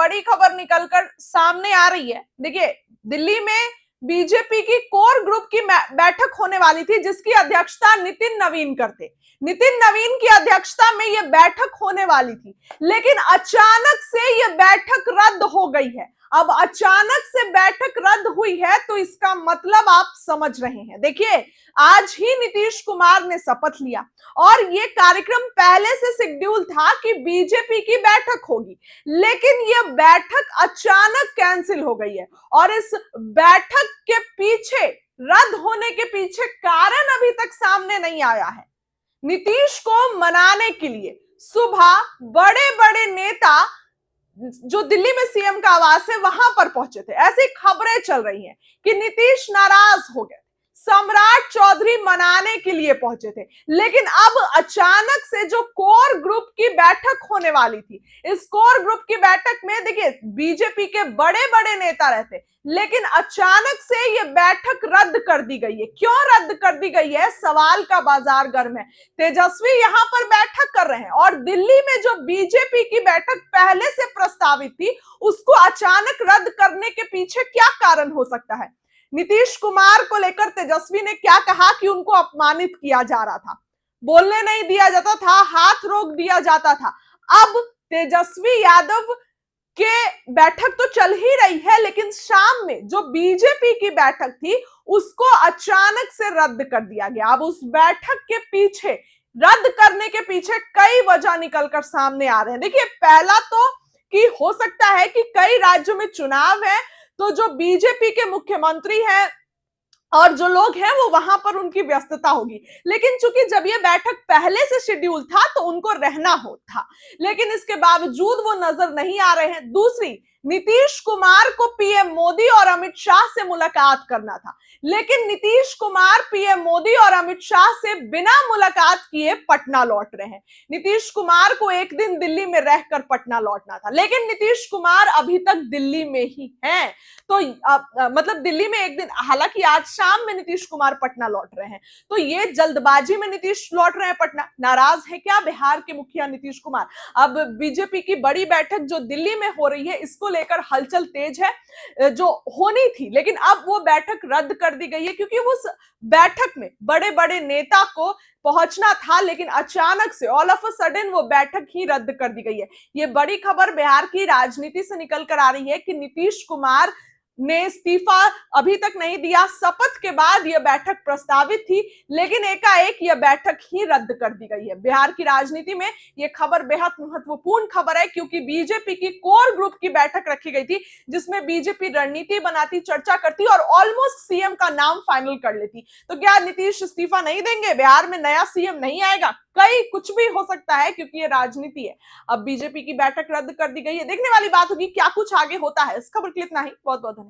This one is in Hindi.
बड़ी खबर निकलकर सामने आ रही है। देखिए, दिल्ली में बीजेपी की कोर ग्रुप की बैठक होने वाली थी, जिसकी अध्यक्षता नितिन नवीन करते। नितिन नवीन की अध्यक्षता में यह बैठक होने वाली थी, लेकिन अचानक से यह बैठक रद्द हो गई है। अब अचानक से बैठक रद्द हुई है तो इसका मतलब आप समझ रहे हैं। देखिए, आज ही नीतीश कुमार ने शपथ लिया और यह कार्यक्रम पहले से शेड्यूल था कि बीजेपी की बैठक होगी, लेकिन यह बैठक अचानक कैंसिल हो गई है। और इस बैठक के पीछे, रद्द होने के पीछे कारण अभी तक सामने नहीं आया है। नीतीश को मनाने के लिए सुबह बड़े बड़े नेता जो दिल्ली में सीएम का आवास है वहां पर पहुंचे थे। ऐसी खबरें चल रही हैं कि नीतीश नाराज हो गए, सम्राट चौधरी मनाने के लिए पहुंचे थे। लेकिन अब अचानक से जो कोर ग्रुप की बैठक होने वाली थी, इस कोर ग्रुप की बैठक में देखिए बीजेपी के बड़े बड़े नेता रहते, लेकिन अचानक से यह बैठक रद्द कर दी गई है। क्यों रद्द कर दी गई है? सवाल का बाजार गर्म है। तेजस्वी यहां पर बैठक कर रहे हैं और दिल्ली में जो बीजेपी की बैठक पहले से प्रस्तावित थी, उसको अचानक रद्द करने के पीछे क्या कारण हो सकता है? नीतीश कुमार को लेकर तेजस्वी ने क्या कहा कि उनको अपमानित किया जा रहा था, बोलने नहीं दिया जाता था, हाथ रोक दिया जाता था। अब तेजस्वी यादव के बैठक तो चल ही रही है, लेकिन शाम में जो बीजेपी की बैठक थी उसको अचानक से रद्द कर दिया गया। अब उस बैठक के पीछे, रद्द करने के पीछे कई वजह निकलकर सामने आ रहे हैं। देखिए, पहला तो कि हो सकता है कि कई राज्यों में चुनाव है, तो जो बीजेपी के मुख्यमंत्री हैं और जो लोग हैं वो वहां पर उनकी व्यस्तता होगी। लेकिन चूंकि जब ये बैठक पहले से शेड्यूल था तो उनको रहना हो था, लेकिन इसके बावजूद वो नजर नहीं आ रहे हैं। दूसरी, नीतीश कुमार को पीएम मोदी और अमित शाह से मुलाकात करना था, लेकिन नीतीश कुमार पीएम मोदी और अमित शाह से बिना मुलाकात किए पटना लौट रहे हैं। नीतीश कुमार को एक दिन दिल्ली में रहकर पटना लौटना था, लेकिन नीतीश कुमार अभी तक दिल्ली में ही हैं। तो मतलब दिल्ली में एक दिन, हालांकि आज शाम में नीतीश कुमार पटना लौट रहे हैं, तो ये जल्दबाजी में नीतीश लौट रहे हैं पटना। नाराज है क्या बिहार के मुखिया नीतीश कुमार? अब बीजेपी की बड़ी बैठक जो दिल्ली में हो रही है, इसको लेकर हलचल तेज है, जो होनी थी, लेकिन अब वो बैठक रद्द कर दी गई है, क्योंकि उस बैठक में बड़े बड़े नेता को पहुंचना था, लेकिन अचानक से ऑल ऑफ अ सडन वो बैठक ही रद्द कर दी गई है। ये बड़ी खबर बिहार की राजनीति से निकल कर आ रही है कि नीतीश कुमार ने इस्तीफा अभी तक नहीं दिया। शपथ के बाद यह बैठक प्रस्तावित थी, लेकिन एकाएक यह बैठक ही रद्द कर दी गई है। बिहार की राजनीति में यह खबर बेहद महत्वपूर्ण खबर है, क्योंकि बीजेपी की कोर ग्रुप की बैठक रखी गई थी, जिसमें बीजेपी रणनीति बनाती, चर्चा करती और ऑलमोस्ट सीएम का नाम फाइनल कर लेती। तो क्या नीतीश इस्तीफा नहीं देंगे? बिहार में नया सीएम नहीं आएगा? कई कुछ भी हो सकता है, क्योंकि ये राजनीति है। अब बीजेपी की बैठक रद्द कर दी गई है, देखने वाली बात होगी क्या कुछ आगे होता है। इस खबर के लिए इतना ही। बहुत बहुत धन्यवाद।